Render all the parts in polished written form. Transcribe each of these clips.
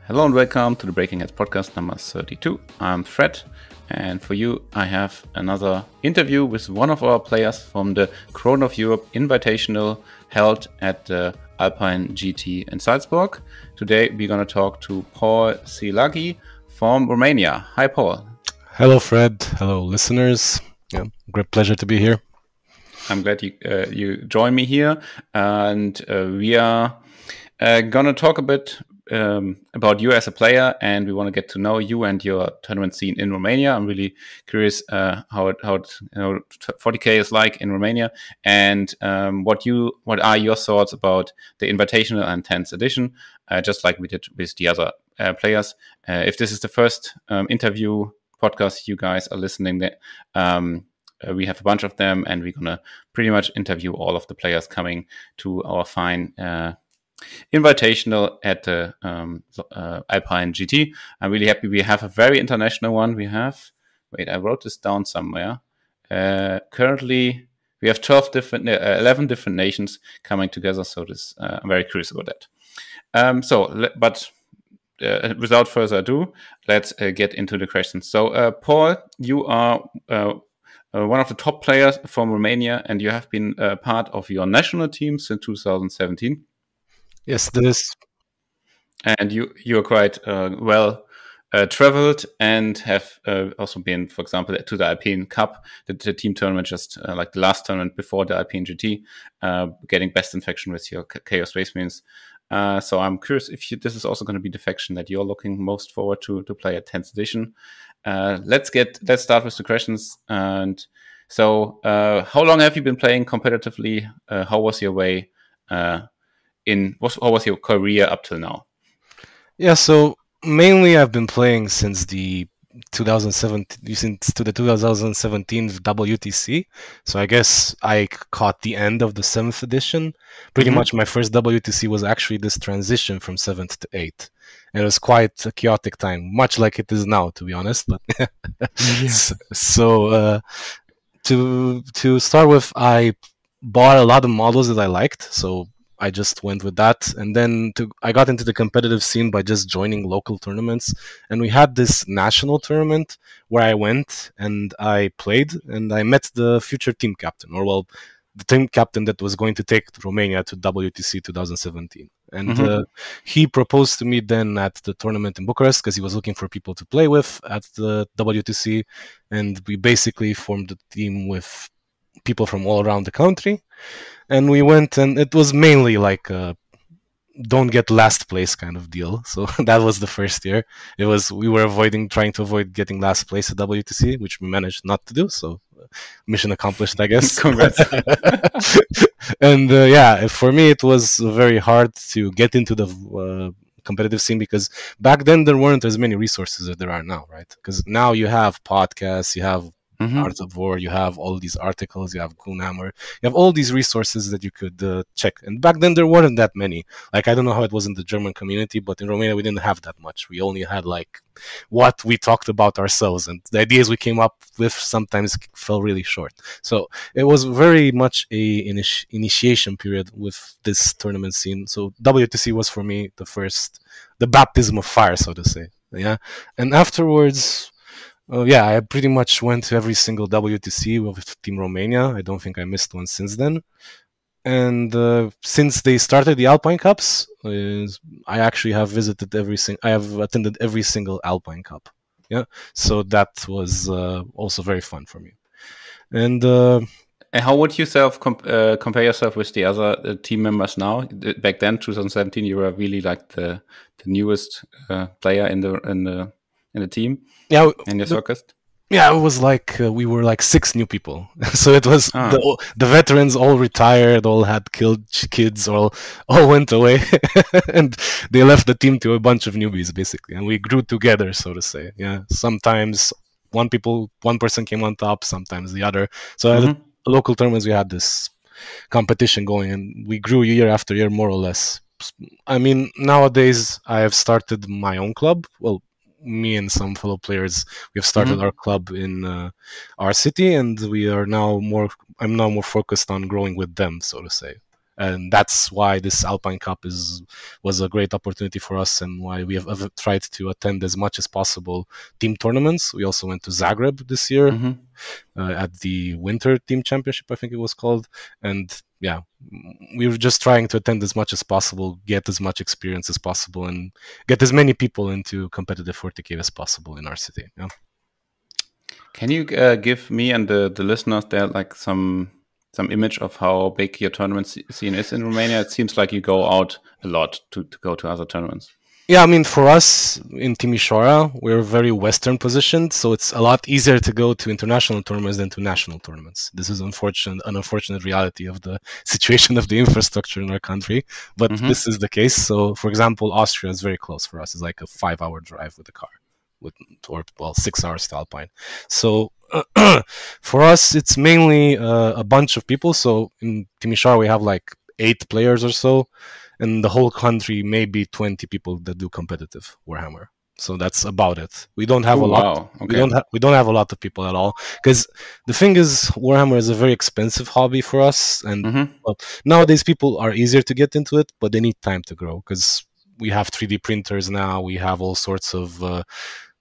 Hello and welcome to the BreakingHeads podcast number 32. I'm Fred, and for you I have another interview with one of our players from the Crown of Europe Invitational held at the Alpine GT in Salzburg. Today we're going to talk to Paul Silaghi from Romania. Hi, Paul. Hello, Fred. Hello, listeners. Great pleasure to be here. I'm glad you joined me here, and we are going to talk a bit about you as a player, and we want to get to know you and your tournament scene in Romania. I'm really curious how 40K is like in Romania, and what are your thoughts about the Invitational and 10th edition, just like we did with the other players. If this is the first interview podcast you guys are listening, we have a bunch of them, and we're gonna pretty much interview all of the players coming to our fine Invitational at the Alpine GT. I'm really happy we have a very international one. I wrote this down somewhere. Currently, we have 11 different nations coming together. So I'm very curious about that. Without further ado, let's get into the questions. So, Paul, you are one of the top players from Romania, and you have been part of your national team since 2017. Yes, this. And you are quite well traveled, and have also been, for example, to the Alpine Cup, the team tournament, just like the last tournament before the Alpine GT, getting best in faction with your Chaos Space Marines. So I'm curious if this is also going to be the faction that you're looking most forward to play at 10th edition. Let's start with the questions. And so, how long have you been playing competitively? How was your way? How was your career up till now? Yeah, so mainly I've been playing since the 2017 WTC. So I guess I caught the end of the 7th edition. Pretty much my first WTC was actually this transition from 7th to 8th. And it was quite a chaotic time, much like it is now, to be honest. But So to start with, I bought a lot of models that I liked. So I just went with that, and then I got into the competitive scene by just joining local tournaments. And we had this national tournament where I went and I played, and I met the future team captain, the team captain that was going to take Romania to WTC 2017. And he proposed to me then at the tournament in Bucharest, because he was looking for people to play with at the WTC, and we basically formed a team with people from all around the country. And we went, and it was mainly like a don't get last place kind of deal. So that was the first year. We were trying to avoid getting last place at WTC, which we managed not to do. So mission accomplished, I guess. Congrats. And for me, it was very hard to get into the competitive scene, because back then there weren't as many resources as there are now, right? Because now you have podcasts, you have Art of War, you have all these articles, you have Goonhammer, you have all these resources that you could check. And back then there weren't that many. Like, I don't know how it was in the German community, but in Romania we didn't have that much. We only had like what we talked about ourselves, and the ideas we came up with sometimes fell really short. So it was very much a initiation period with this tournament scene. So WTC was for me the baptism of fire, so to say. Yeah, and afterwards, I pretty much went to every single WTC with Team Romania. I don't think I missed one since then. And since they started the Alpine Cups, I actually have I have attended every single Alpine Cup. Yeah, so that was also very fun for me. And how would you compare yourself with the other team members now? Back then, 2017, you were really like the newest player in the team. Yeah, in your circus. Yeah, it was like we were like 6 new people. So it was the veterans all retired, all had killed kids, all went away, and they left the team to a bunch of newbies basically, and we grew together, so to say. Yeah, sometimes one person came on top, sometimes the other. So at the local tournaments we had this competition going, and we grew year after year, more or less. I mean, nowadays I have started my own club. Well, me and some fellow players, we have started our club in our city, and I'm now more focused on growing with them, so to say. and that's why this Alpine Cup was a great opportunity for us, and why we have tried to attend as much as possible team tournaments. We also went to Zagreb this year at the Winter Team Championship, I think it was called, and yeah, we were just trying to attend as much as possible, get as much experience as possible, and get as many people into competitive 40K as possible in our city. Yeah. Can you give me and the listeners there like some image of how big your tournament scene is in Romania? It seems like you go out a lot to go to other tournaments. Yeah, I mean, for us in Timișoara, we're very Western positioned, so it's a lot easier to go to international tournaments than to national tournaments. This is an unfortunate reality of the situation of the infrastructure in our country, but this is the case. So, for example, Austria is very close for us. It's like a 5-hour drive with a car, or 6 hours to Alpine. So for us, it's mainly a bunch of people. So in Timișoara, we have like 8 players or so. In the whole country, maybe 20 people that do competitive Warhammer. So that's about it. We don't have a lot. Wow. Okay. We don't have a lot of people at all. Because the thing is, Warhammer is a very expensive hobby for us, and well, nowadays people are easier to get into it, but they need time to grow. Because we have 3D printers now. We have all sorts of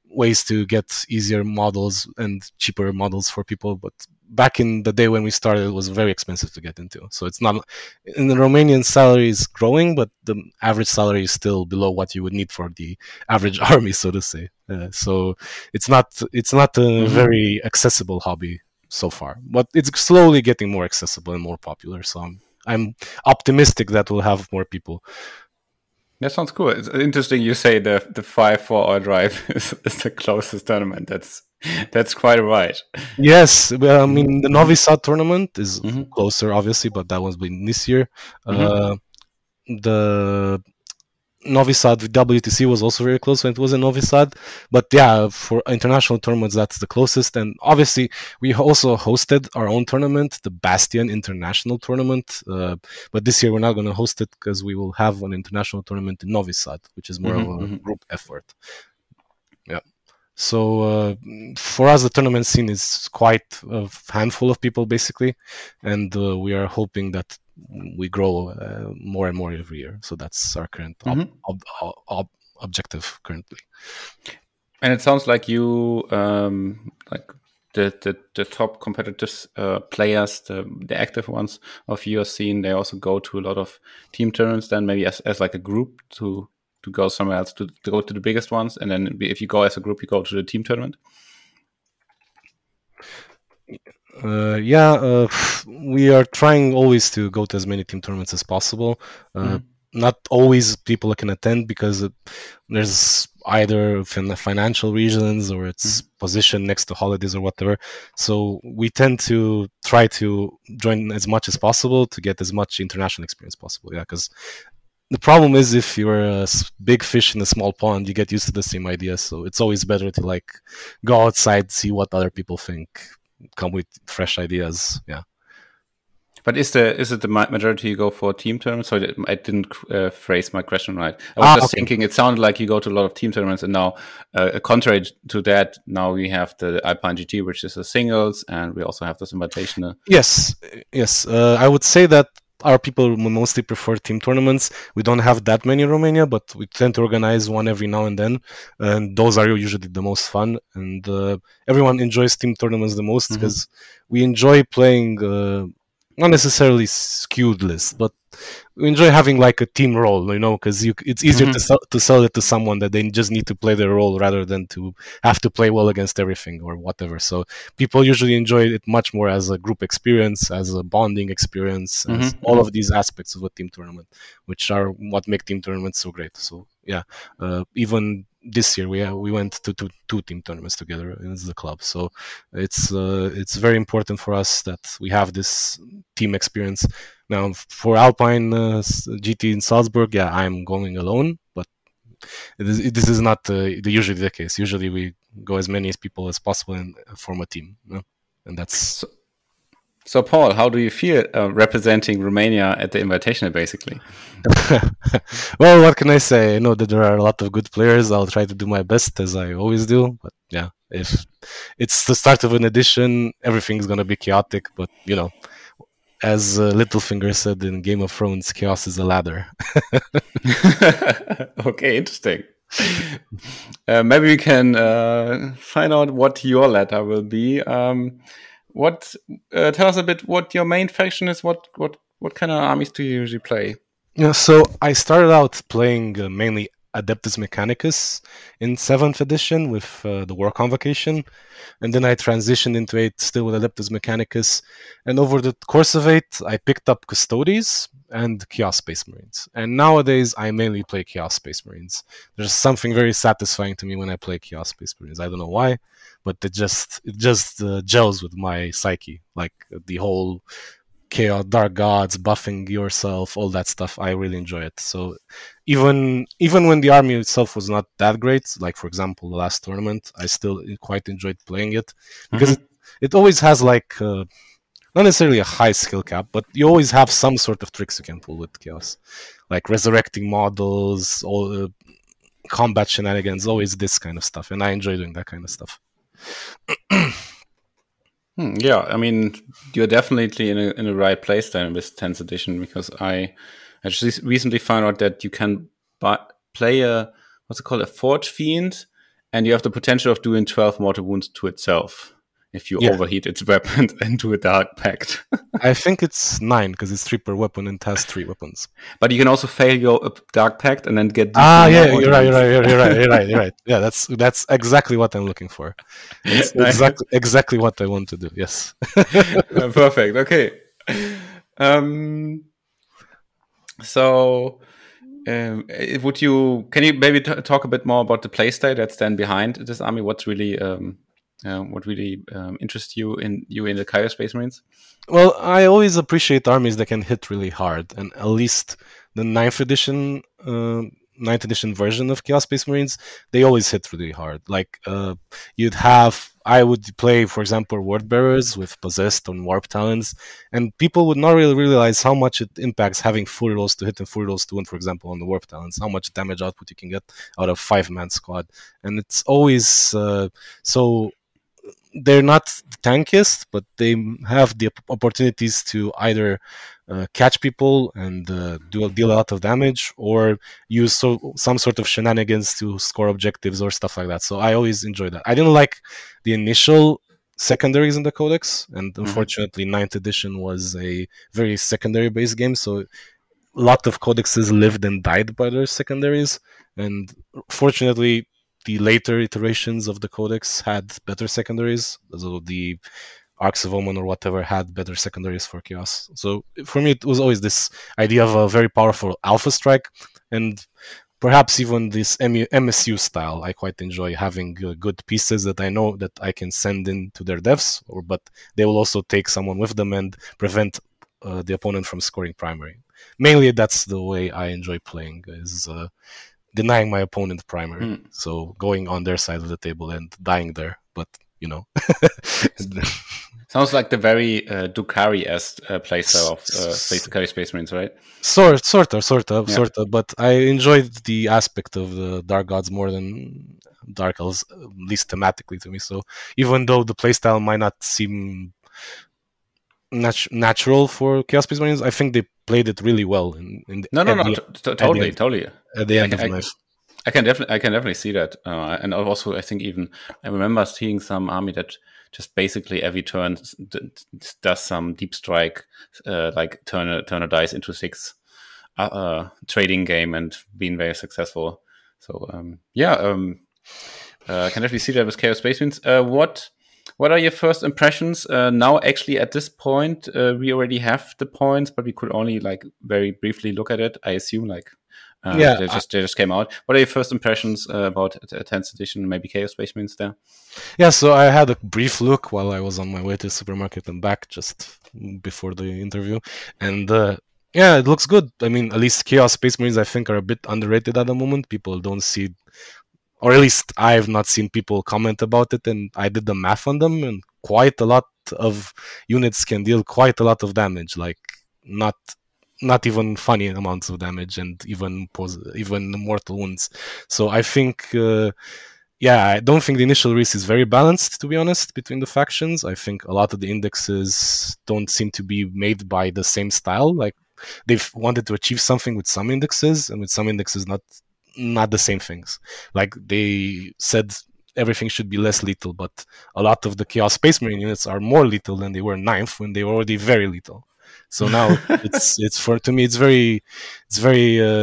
ways to get easier models and cheaper models for people, but back in the day when we started, it was very expensive to get into. So it's not, in the Romanian salary is growing, but the average salary is still below what you would need for the average army, so to say. So it's not a very accessible hobby so far, but it's slowly getting more accessible and more popular. So I'm optimistic that we'll have more people. That sounds cool. It's interesting you say the 4-hour drive is the closest tournament. That's quite right. Yes, I mean the Novi Sad tournament is closer, obviously, but that was been this year. The Novi Sad WTC was also very close when it was in Novi Sad. But yeah, for international tournaments, that's the closest. And obviously, we also hosted our own tournament, the Bastion International Tournament. But this year, we're not going to host it because we will have an international tournament in Novi Sad, which is more of a group effort. Yeah. So for us, the tournament scene is quite a handful of people, basically. And we are hoping that we grow more and more every year. So that's our current objective currently. And it sounds like you like the top competitive players, the active ones of your scene, they also go to a lot of team tournaments then maybe as like a group to go somewhere else, to go to the biggest ones, and then if you go as a group, you go to the team tournament. We are trying always to go to as many team tournaments as possible. Not always people can attend because there's either financial reasons or it's positioned next to holidays or whatever. So we tend to try to join as much as possible to get as much international experience possible. Yeah, because the problem is if you're a big fish in a small pond, you get used to the same ideas. So it's always better to like go outside, see what other people think, come with fresh ideas. Yeah. But is it the majority you go for team tournaments? So I didn't phrase my question right. I was just thinking it sounded like you go to a lot of team tournaments, and now, contrary to that, now we have the Alpine GT, which is a singles, and we also have this invitational. Yes. I would say that our people mostly prefer team tournaments. We don't have that many in Romania, but we tend to organize one every now and then, and those are usually the most fun. And everyone enjoys team tournaments the most because we enjoy playing. Not necessarily skewed lists, but we enjoy having like a team role, because it's easier to sell it to someone that they just need to play their role rather than to have to play well against everything or whatever. So people usually enjoy it much more as a group experience, as a bonding experience, as all of these aspects of a team tournament, which are what make team tournaments so great. So yeah, even this year we went to two team tournaments together as the club. So it's very important for us that we have this team experience. Now for Alpine GT in Salzburg, yeah, I'm going alone, but this is not usually the case. Usually we go as many people as possible and form a team, and that's. So Paul, how do you feel representing Romania at the Invitational, basically? Well, what can I say? I know that there are a lot of good players. I'll try to do my best, as I always do. But yeah, if it's the start of an edition, everything's going to be chaotic. But, as Littlefinger said in Game of Thrones, chaos is a ladder. Okay, interesting. Maybe we can find out what your ladder will be. Tell us a bit what your main faction is. What kind of armies do you usually play? Yeah, so I started out playing mainly Adeptus Mechanicus in 7th edition with the War Convocation, and then I transitioned into 8 still with Adeptus Mechanicus, and over the course of 8 I picked up Custodes and Chaos Space Marines, and nowadays I mainly play Chaos Space Marines. There's something very satisfying to me when I play Chaos Space Marines. I don't know why, but it just gels with my psyche, like the whole chaos, dark gods, buffing yourself, all that stuff. I really enjoy it. So even when the army itself was not that great, like for example the last tournament, I still quite enjoyed playing it because it always has like not necessarily a high skill cap, but you always have some sort of tricks you can pull with chaos, like resurrecting models, all combat shenanigans, always this kind of stuff, and I enjoy doing that kind of stuff. Yeah, I mean, you're definitely in a right place then with 10th edition, because I just recently found out that you can play a Forge Fiend, and you have the potential of doing 12 mortal wounds to itself if you overheat its weapon and do a Dark Pact. I think it's 9 because it's 3 per weapon and it has 3 weapons. But you can also fail your Dark Pact and then get. You're right. Yeah, that's exactly what I'm looking for. It's exactly what I want to do. Yes. Perfect. Okay. So, can you maybe talk a bit more about the playstyle that's then behind this army? What really interests you in the Chaos Space Marines? Well, I always appreciate armies that can hit really hard, and at least the 9th edition version of Chaos Space Marines, they always hit really hard. Like I would play, for example, Word Bearers with Possessed and Warp Talons, and people would not really realize how much it impacts having full rolls to hit and full rolls to win, for example, on the Warp Talons, how much damage output you can get out of 5-man squad. And it's always so they're not the tankiest, but they have the opportunities to either catch people and deal a lot of damage, or use some sort of shenanigans to score objectives or stuff like that. So I always enjoy that. I didn't like the initial secondaries in the Codex, and unfortunately 9th edition was a very secondary based game, so a lot of codexes lived and died by their secondaries, and fortunately the later iterations of the Codex had better secondaries. So the Arcs of Omen or whatever had better secondaries for Chaos. So for me, it was always this idea of a very powerful Alpha Strike, and perhaps even this MSU style. I quite enjoy having good pieces that I know that I can send into their devs, but they will also take someone with them and prevent the opponent from scoring primary. Mainly, that's the way I enjoy playing, is denying my opponent primary. So going on their side of the table and dying there, but you know. Sounds like the very Dukari-esque playstyle of Space Marines, right? Sort of. But I enjoyed the aspect of the Dark Gods more than Dark Elves, at least thematically to me. So even though the playstyle might not seem natural for Chaos Space Marines, I think they played it really well. Totally. At the end of life. I can definitely see that, and also I think even I remember seeing some army that just basically every turn does some deep strike, like turn a dice into 6 trading game and being very successful. So I can definitely see that with Chaos Space Marines. What are your first impressions? Now, actually, at this point, we already have the points, but we could only like very briefly look at it. I assume they just came out. What are your first impressions about 10th edition, maybe Chaos Space Marines there? Yeah, so I had a brief look while I was on my way to the supermarket and back just before the interview, and it looks good. I mean, at least Chaos Space Marines I think are a bit underrated at the moment. People don't see, or at least I've not seen people comment about it, and I did the math on them, and quite a lot of units can deal quite a lot of damage, like not even funny amounts of damage, and even mortal wounds. So I think Yeah, I don't think the initial race is very balanced, to be honest, between the factions. I think a lot of the indexes don't seem to be made by the same style. Like they've wanted to achieve something with some indexes, and with some indexes not the same things. Like they said everything should be less lethal, but a lot of the Chaos Space Marine units are more lethal than they were ninth when they were already very lethal. So now it's for to me it's very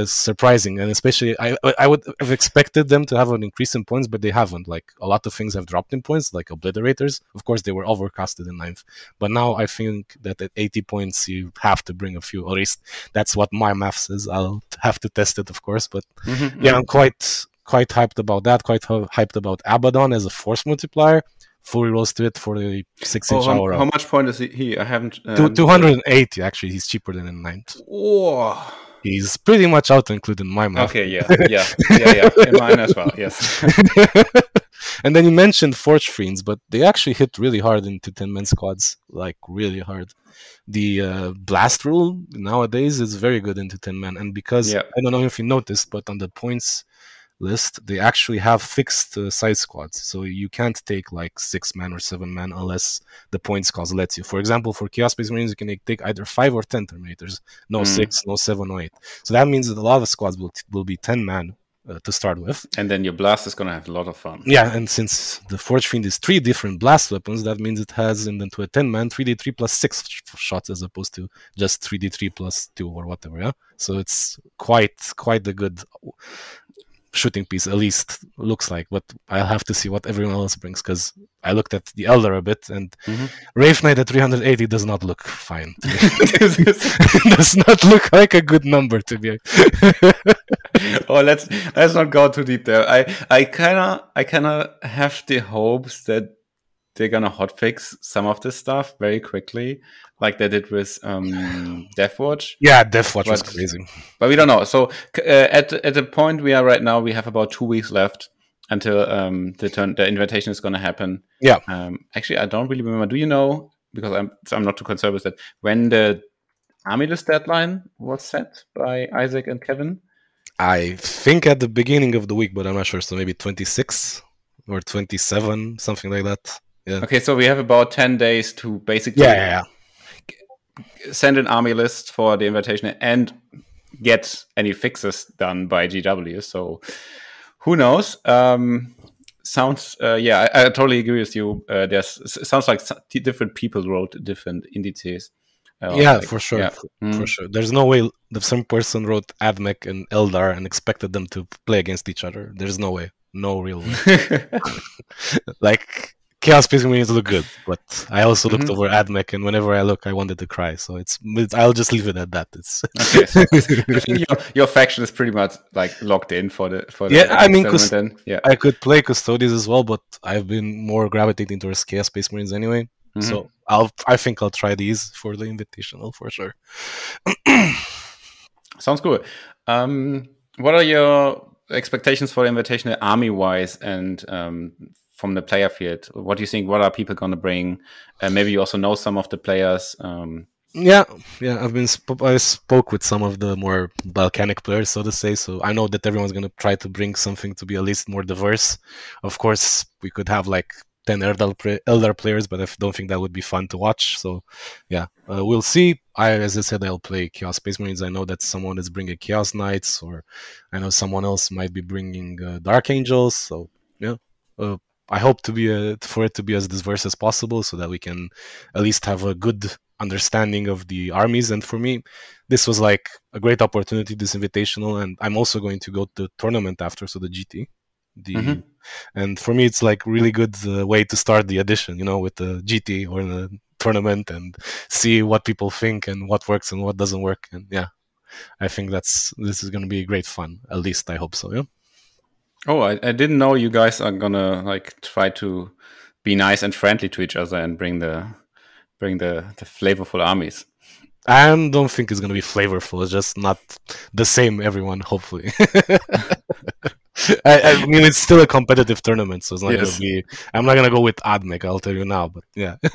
surprising, and especially I would have expected them to have an increase in points, but they haven't. Like a lot of things have dropped in points, like Obliterators. Of course, they were overcasted in ninth, but now I think that at 80 points you have to bring a few. Or at least that's what my math says. I'll have to test it, of course, but yeah, I'm quite hyped about that. Quite hyped about Abaddon as a force multiplier. Fully rolls to it for the 6-inch hour. How much point is he? I haven't. 280, actually. He's cheaper than in ninth. Oh. He's pretty much auto included in my math. Okay, yeah. In mine as well, yes. And then you mentioned Forge Fiends, but they actually hit really hard into 10-man squads, like really hard. The blast rule nowadays is very good into 10-man, and because I don't know if you noticed, but on the points list, they actually have fixed size squads, so you can't take like 6-man or 7-man unless the points cause lets you. For example, for Chaos Space Marines, you can take either 5 or 10 Terminators, no 6, no 7, no 8. So that means that a lot of squads will be 10-man to start with. And then your blast is going to have a lot of fun. Yeah, and since the Forge Fiend is 3 different blast weapons, that means it has into a 10-man 3d3 plus 6 shots as opposed to just 3d3 plus 2 or whatever. Yeah, so it's quite a good shooting piece, at least looks like, but I'll have to see what everyone else brings, because I looked at the Elder a bit, and Wraith Knight at 380 does not look fine. Does not look like a good number to be. Oh, let's not go too deep there. I kinda have the hopes that they're gonna hotfix some of this stuff very quickly, like they did with Deathwatch. Yeah, Deathwatch was crazy. But we don't know. So at the point we are right now, we have about 2 weeks left until the invitation is going to happen. Yeah. Actually, I don't really remember. Do you know? Because I'm not too concerned with that. When the army list deadline was set by Isaac and Kevin? I think at the beginning of the week, but I'm not sure. So maybe 26 or 27, something like that. Yeah. Okay, so we have about 10 days to basically send an army list for the invitation and get any fixes done by GW. So who knows? Sounds I totally agree with you. Sounds like different people wrote different indices. For sure. For sure. There's no way that some person wrote Admech and Eldar and expected them to play against each other. There's no way. No real way. Like Chaos Space Marines look good, but I also looked over Admech, and whenever I look, I wanted to cry. So I'll just leave it at that. It's okay. So I think your faction is pretty much like locked in for the I mean, I could play Custodians as well, but I've been more gravitating towards Chaos Space Marines anyway. So I think I'll try these for the Invitational for sure. Sounds good. What are your expectations for the Invitational army-wise and from the player field? What do you think? What are people going to bring? Maybe you also know some of the players. I spoke with some of the more Balkanic players, so to say. So I know that everyone's going to try to bring something to be at least more diverse. Of course, we could have like 10 Eldar players, but I don't think that would be fun to watch. So we'll see. As I said, I'll play Chaos Space Marines. I know that someone is bringing Chaos Knights, or I know someone else might be bringing Dark Angels. So I hope for it to be as diverse as possible, so that we can at least have a good understanding of the armies. And for me, this was like a great opportunity, this Invitational, and I'm also going to go to the tournament after, so the GT. And for me, it's like really good way to start the edition, with the GT or the tournament, and see what people think and what works and what doesn't work. And I think this is going to be great fun. At least I hope so. Yeah. Oh, I didn't know you guys are gonna like try to be nice and friendly to each other and bring the flavorful armies. I don't think it's gonna be flavorful. It's just not the same. Everyone, hopefully. I mean, it's still a competitive tournament, so it's not gonna Yes. be. I'm not gonna go with Admec. I'll tell you now, but yeah. I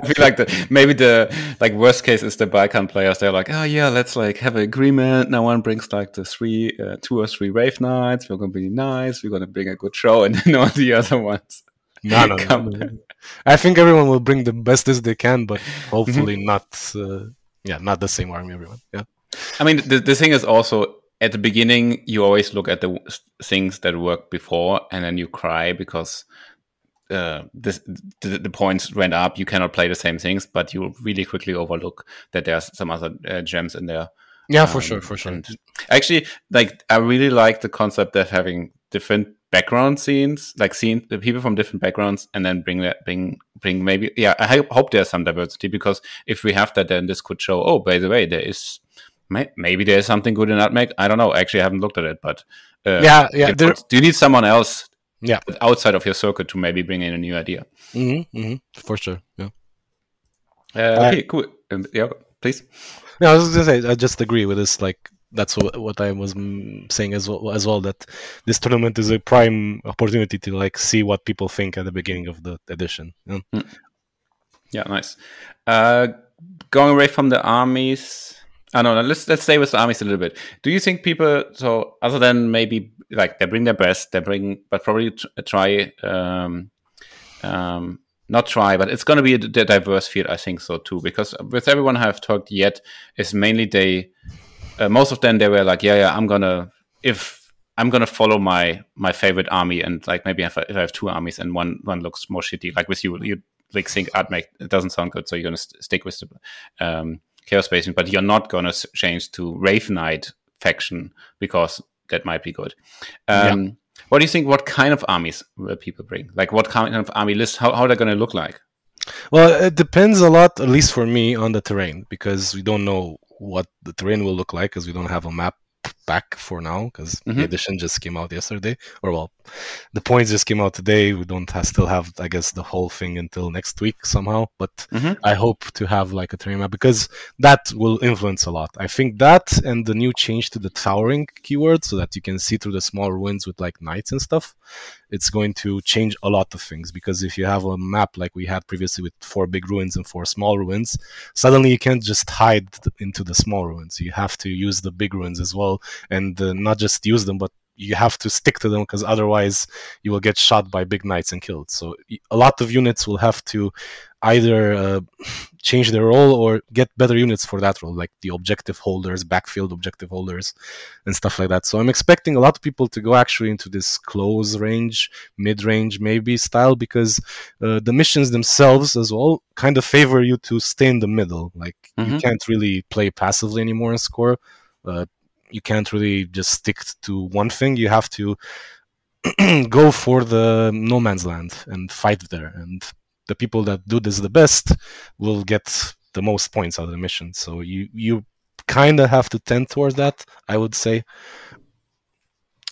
feel like maybe the like worst case is the Balkan players. They're like, oh yeah, let's like have an agreement. No one brings like the two or three rave nights. We're gonna be nice. We're gonna bring a good show, and then all the other ones come. No. I think everyone will bring the best as they can, but hopefully not. Not the same army. Everyone. Yeah. I mean, the thing is also at the beginning, you always look at the things that worked before, and then you cry because the points went up. You cannot play the same things, but you really quickly overlook that there's some other gems in there. Yeah, for sure. And actually, like I really like the concept of having different background scenes, like seeing the people from different backgrounds, and then bring maybe. Yeah, I hope there's some diversity, because if we have that, then this could show. Oh, by the way, there is maybe there's something good in Nutmeg. I don't know. Actually, I haven't looked at it, but do you need someone else? Yeah, outside of your circuit to maybe bring in a new idea. For sure. Yeah. Okay, cool. Yeah, please. No, I was gonna say I just agree with this. Like that's what I was saying as well. That this tournament is a prime opportunity to like see what people think at the beginning of the edition. You know? Yeah, nice. Going away from the armies. I don't know. Let's stay with the armies a little bit. Do you think people, so other than maybe like they bring their best, but probably try, not try, but it's going to be a diverse field. I think so too, because with everyone I've talked yet, is mainly most of them they were like, I'm gonna follow my favorite army, and like maybe if I have two armies and one looks more shitty, like with you like think Admec, it doesn't sound good, so you're gonna stick with the Chaos Basing, but you're not going to change to Rave Knight faction because that might be good. What do you think? What kind of armies will people bring? Like what kind of army list? How they're going to look like? Well, it depends a lot, at least for me, on the terrain, because we don't know what the terrain will look like because we don't have a map back for now, because the edition just came out yesterday, or well, the points just came out today. We don't still have, I guess, the whole thing until next week somehow, but I hope to have like a terrain map, because that will influence a lot. I think that and the new change to the towering keyword, so that you can see through the small ruins with like knights and stuff, it's going to change a lot of things, because if you have a map like we had previously with 4 big ruins and 4 small ruins, suddenly you can't just hide into the small ruins. You have to use the big ruins as well, and not just use them, but you have to stick to them, because otherwise you will get shot by big knights and killed. So a lot of units will have to either change their role or get better units for that role, like the objective holders, backfield objective holders, and stuff like that. So I'm expecting a lot of people to go actually into this close range, mid-range maybe style, because the missions themselves as well kind of favor you to stay in the middle. Like you can't really play passively anymore and score. You can't really just stick to one thing. You have to go for the no man's land and fight there. And the people that do this the best will get the most points out of the mission. So you kind of have to tend towards that, I would say.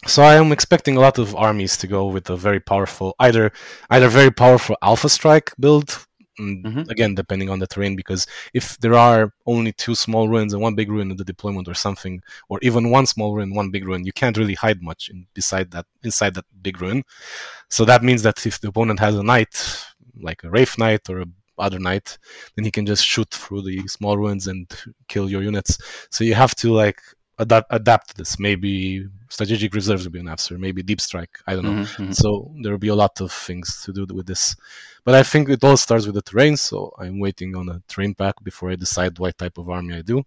So I am expecting a lot of armies to go with a very powerful, either very powerful Alpha Strike build, again, depending on the terrain, because if there are only 2 small ruins and 1 big ruin in the deployment or something, or even 1 small ruin, 1 big ruin, you can't really hide much inside that big ruin. So that means that if the opponent has a knight, like a Wraith Knight or a other knight, then he can just shoot through the small ruins and kill your units. So you have to like adapt to this. Maybe strategic reserves will be an answer, maybe deep strike, I don't know. So there will be a lot of things to do with this. But I think it all starts with the terrain, so I'm waiting on a terrain pack before I decide what type of army I do.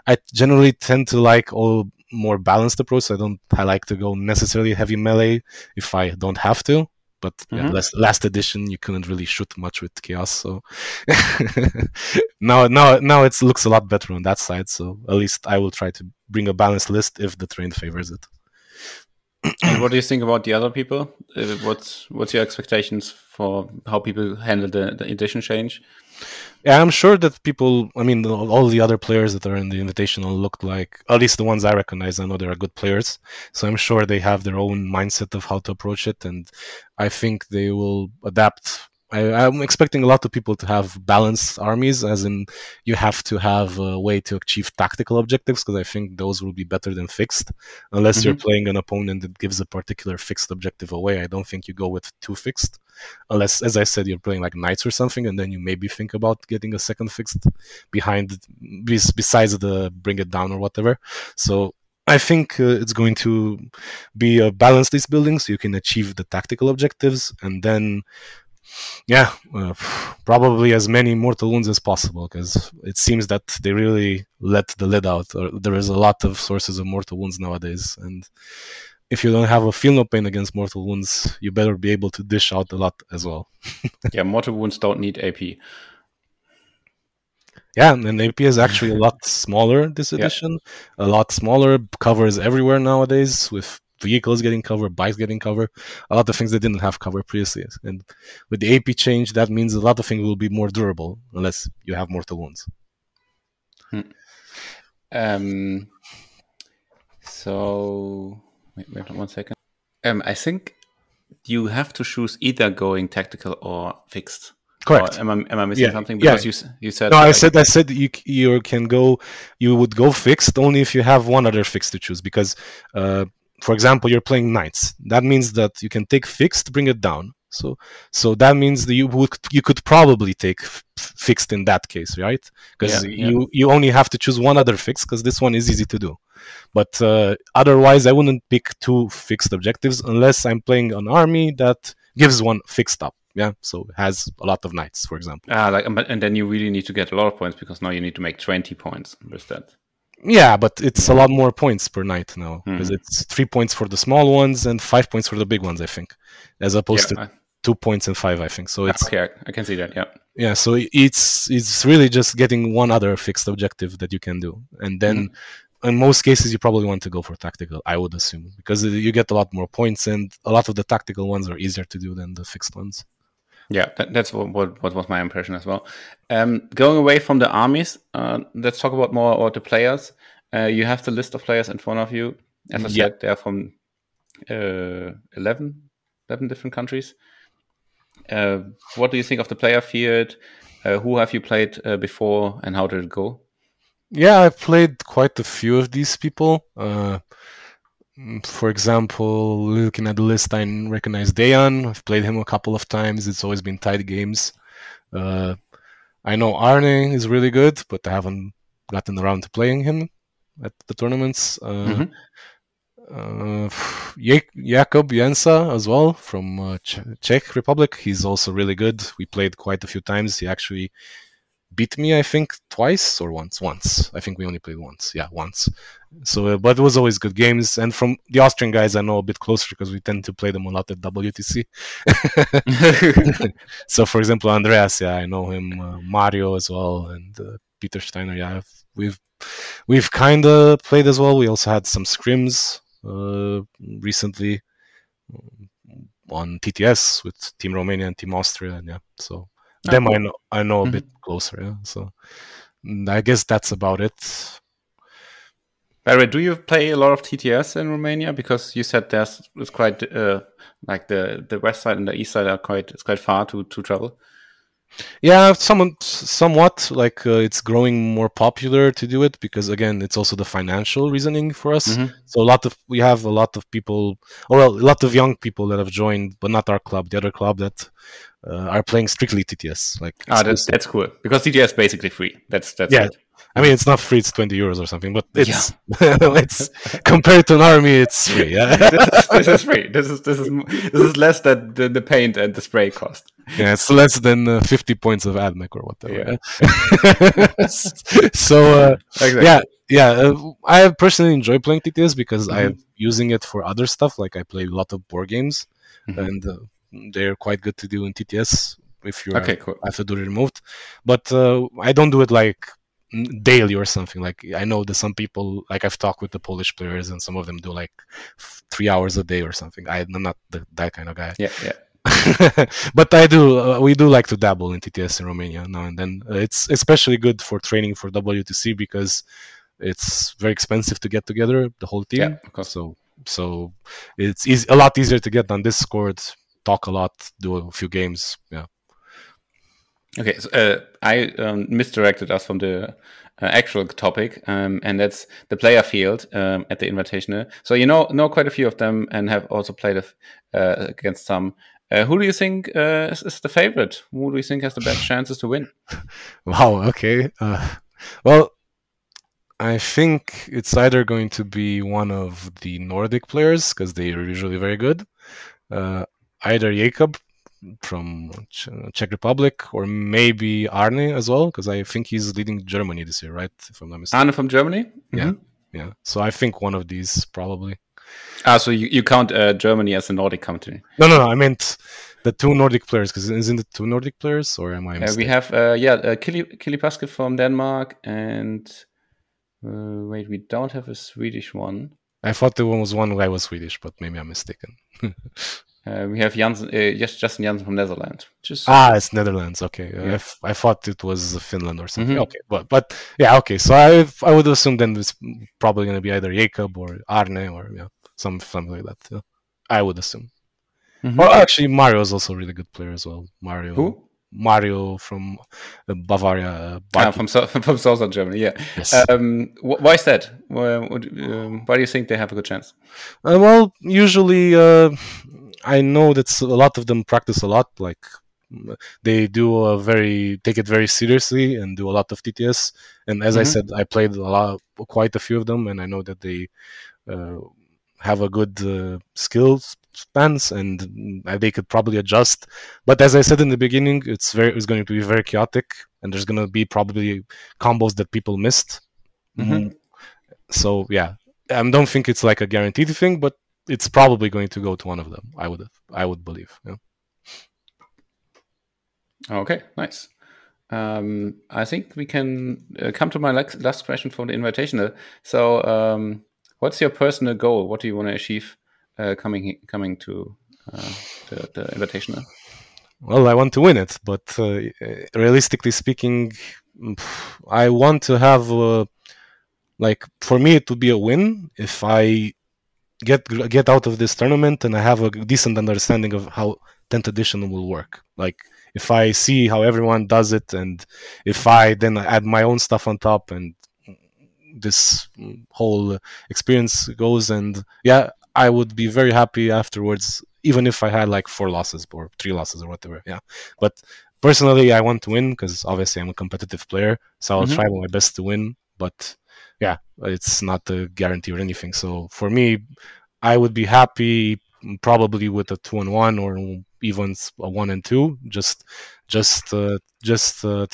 I generally tend to like all more balanced approach, so I like to go necessarily heavy melee if I don't have to. But last edition you couldn't really shoot much with chaos, so now it looks a lot better on that side. So at least I will try to bring a balanced list if the terrain favors it. And what do you think about the other people? What's your expectations for how people handle the edition change? Yeah, I'm sure that people, I mean, all the other players that are in the Invitational looked like, at least the ones I recognize, I know they are good players. So I'm sure they have their own mindset of how to approach it. And I think they will adapt I'm expecting a lot of people to have balanced armies, as in you have to have a way to achieve tactical objectives, because I think those will be better than fixed. Unless you're playing an opponent that gives a particular fixed objective away, I don't think you go with two fixed. Unless, as I said, you're playing like knights or something, and then you maybe think about getting a second fixed behind, besides the bring it down or whatever. So I think it's going to be a balanced list building, so you can achieve the tactical objectives, and then probably as many mortal wounds as possible, because it seems that they really let the lid out. There is a lot of sources of mortal wounds nowadays, and if you don't have a feel no pain against mortal wounds, you better be able to dish out a lot as well. Yeah, mortal wounds don't need AP. Yeah, and AP is actually a lot smaller this edition. A lot smaller, covers everywhere nowadays, with vehicles getting covered, bikes getting covered, a lot of things that didn't have cover previously. And with the AP change, that means a lot of things will be more durable, unless you have mortal wounds. So, wait 1 second. I think you have to choose either going tactical or fixed. Correct. Or am I missing something? Because you said no. I said you can go. You would go fixed only if you have one other fixed to choose. Because, for example, you're playing knights. That means that you can take fixed, bring it down. So that means that you could probably take fixed in that case, right? Because you only have to choose one other fixed, because this one is easy to do. But otherwise, I wouldn't pick two fixed objectives unless I'm playing an army that gives one fixed up. Yeah, so it has a lot of knights, for example. And then you really need to get a lot of points, because now you need to make 20 points with that. Yeah, but it's a lot more points per knight now, because it's 3 points for the small ones and 5 points for the big ones, I think, as opposed to 2 points and 5, I think. So it's okay. I can see that. Yeah. Yeah, so it's really just getting one other fixed objective that you can do, and then. In most cases, you probably want to go for tactical, I would assume, because you get a lot more points, and a lot of the tactical ones are easier to do than the fixed ones. Yeah, that's what was my impression as well. Going away from the armies, let's talk about more about the players. You have the list of players in front of you. As I said, they're from 11 different countries. What do you think of the player field? Who have you played before, and how did it go? Yeah, I've played quite a few of these people. For example, looking at the list, I recognize Dejan. I've played him a couple of times. It's always been tight games. I know Arne is really good, but I haven't gotten around to playing him at the tournaments. Jakub Jensa as well from Czech Republic. He's also really good. We played quite a few times. He actually beat me, I think, twice or once. I think we only played once. Yeah, once. So, but it was always good games. And from the Austrian guys, I know a bit closer because we tend to play them a lot at WTC. So, for example, Andreas, I know him. Mario as well, and Peter Steiner. Yeah, we've kind of played as well. We also had some scrims recently on TTS with Team Romania and Team Austria. And so. Them I know a bit closer, so I guess that's about it. Barry, do you play a lot of TTS in Romania? Because you said it's quite like the west side and the east side it's quite far to travel. Yeah, somewhat like it's growing more popular to do it, because again, it's also the financial reasoning for us. So we have a lot of people, a lot of young people that have joined, but not our club, the other club that are playing strictly TTS. Like that's cool, because TTS is basically free. That's it. I mean, it's not free; it's 20 euros or something. But it's it's compared to an army, it's free. Yeah, this is free. This is less than the paint and the spray cost. Yeah, it's less than 50 points of AdMech or whatever. Yeah. So exactly. I personally enjoy playing TTS because I'm using it for other stuff. Like I play a lot of board games, and they're quite good to do in TTS if you have to do it remote. But I don't do it like daily or something. Like I know that some people, like I've talked with the Polish players, and some of them do like 3 hours a day or something. I'm not that kind of guy. Yeah. But we do like to dabble in TTS in Romania now and then. It's especially good for training for WTC because it's very expensive to get together, the whole team. Yeah, of course. So it's a lot easier to get on Discord, talk a lot, do a few games. Yeah. Okay, so, I misdirected us from the actual topic, and that's the player field at the Invitational. So you know quite a few of them, and have also played against some. Who do you think is the favorite? Who do you think has the best chances to win? Wow. Okay. Well, I think it's either going to be one of the Nordic players because they are usually very good. Either Jakob from Czech Republic or maybe Arne as well because I think he's leading Germany this year, right? If I'm not mistaken. Arne from Germany. Yeah, yeah. So I think one of these probably. So you count Germany as a Nordic country? No. I meant the two Nordic players because isn't it two Nordic players or am I mistaken? We have Kili Paske from Denmark and wait, we don't have a Swedish one. I thought there was one guy was Swedish, but maybe I'm mistaken. We have Jansen, Justin Jansen from Netherlands. It's Netherlands. Okay, yeah. I thought it was Finland or something. Okay, but yeah, okay. So I would assume then it's probably going to be either Jakob or Arne or something like that. Yeah. I would assume. Well, actually, Mario is also a really good player as well. Who? Mario from Bavaria. From southern Germany, yeah. Yes. Why is that? Why do you think they have a good chance? Well, usually I know that a lot of them practice a lot. Like they do take it very seriously and do a lot of TTS. And as I said, I played quite a few of them, and I know that they have a good skill spans and they could probably adjust. But as I said in the beginning, it's going to be very chaotic, and there's going to be probably combos that people missed. So yeah, I don't think it's like a guaranteed thing, but it's probably going to go to one of them. I would believe. Yeah. Okay, nice. I think we can come to my last question for the Invitational. So, what's your personal goal? What do you want to achieve coming to the Invitational? Well, I want to win it, but realistically speaking, I want to have for me it would be a win if I get out of this tournament and I have a decent understanding of how 10th edition will work. Like if I see how everyone does it, and if I then add my own stuff on top, and this whole experience goes, and yeah, I would be very happy afterwards, even if I had like 4 losses or 3 losses or whatever. Yeah, but personally, I want to win because obviously I'm a competitive player, so I'll try my best to win. But yeah, it's not a guarantee or anything. So for me, I would be happy probably with a 2-1 or even a 1-2, just to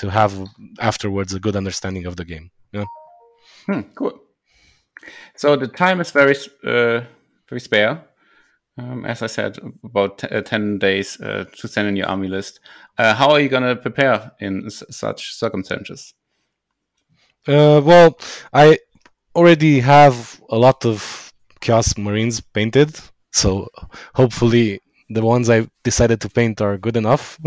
have afterwards a good understanding of the game. Yeah. Cool. So the time is very spare. As I said, about 10 days to send in your army list. How are you going to prepare in such circumstances? Well, I already have a lot of Chaos Marines painted, so hopefully the ones I decided to paint are good enough.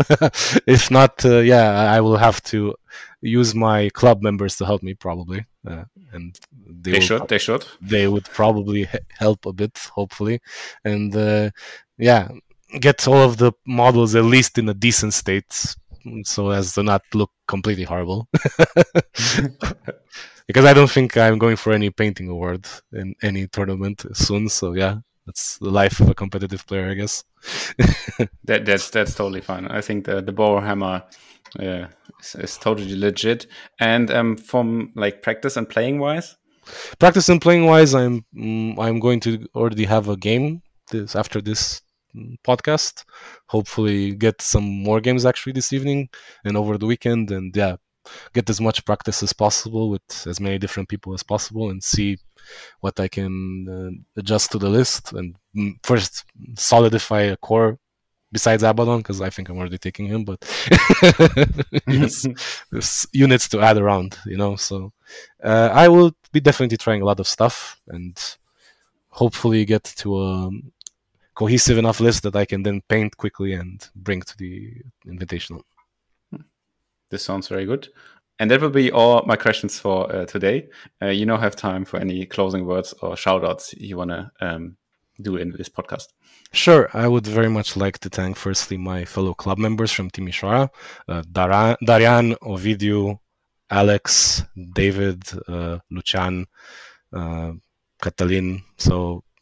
If not, I will have to use my club members to help me probably, and they should. They would probably help a bit, hopefully, and get all of the models at least in a decent state, so as to not look completely horrible. Because I don't think I'm going for any painting award in any tournament soon. So yeah, that's the life of a competitive player, I guess. That's totally fine. I think the Bowerhammer is totally legit. And from like practice and playing wise, I'm going to already have a game after this podcast. Hopefully, get some more games actually this evening and over the weekend, and yeah, get as much practice as possible with as many different people as possible, and see what I can adjust to the list, and first solidify a core besides Abaddon, because I think I'm already taking him, but there's units to add around, so I will be definitely trying a lot of stuff and hopefully get to a cohesive enough list that I can then paint quickly and bring to the Invitational. This sounds very good. And that will be all my questions for today. You now have time for any closing words or shout outs you want to do in this podcast. Sure. I would very much like to thank firstly my fellow club members from Timișoara, Darian, Ovidiu, Alex, David, Lucian, Catalin,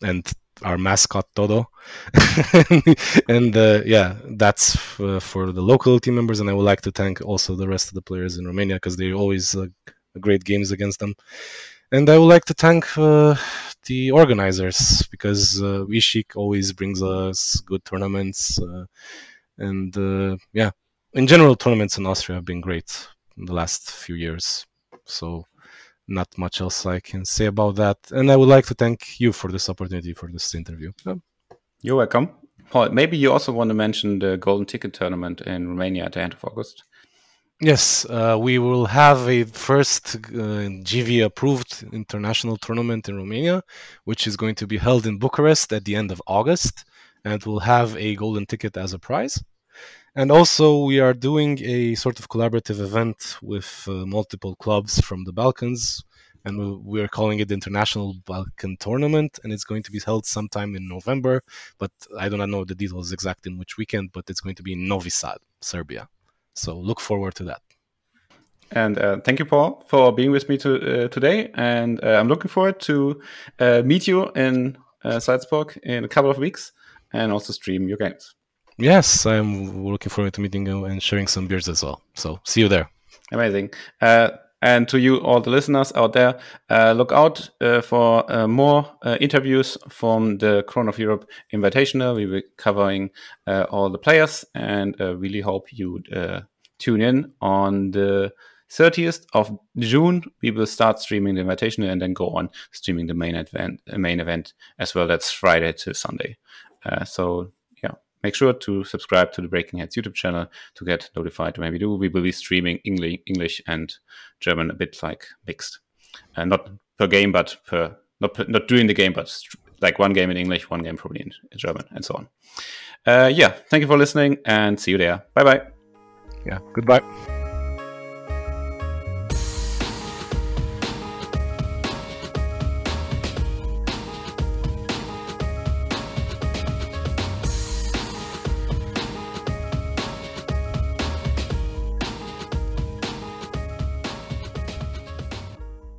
and our mascot Todo. And yeah, that's for the local team members. And I would like to thank also the rest of the players in Romania, because they always great games against them. And I would like to thank the organizers, because Ishik always brings us good tournaments. And yeah, in general, tournaments in Austria have been great in the last few years. So not much else I can say about that. And I would like to thank you for this opportunity for this interview. You're welcome. Paul, maybe you also want to mention the Golden Ticket Tournament in Romania at the end of August. Yes, we will have a first GV-approved international tournament in Romania, which is going to be held in Bucharest at the end of August, and will have a golden ticket as a prize. And also, we are doing a sort of collaborative event with multiple clubs from the Balkans, and we are calling it the International Balkan Tournament, and it's going to be held sometime in November, but I do not know the details exactly in which weekend, but it's going to be in Novi Sad, Serbia. So look forward to that. And thank you, Paul, for being with me today. And I'm looking forward to meet you in Salzburg in a couple of weeks and also stream your games. Yes, I'm looking forward to meeting you and sharing some beers as well. So see you there. Amazing. And to you, all the listeners out there, look out for more interviews from the Crown of Europe Invitational. We will be covering all the players, and really hope you tune in on the 30th of June. We will start streaming the Invitational and then go on streaming the main event as well. That's Friday to Sunday. So yeah, make sure to subscribe to the BreakingHeads YouTube channel to get notified when we do. We will be streaming English and German a bit like mixed, not per game, but not during the game, but like one game in English, one game probably in German, and so on. Yeah, thank you for listening, and see you there. Bye bye. Yeah, goodbye.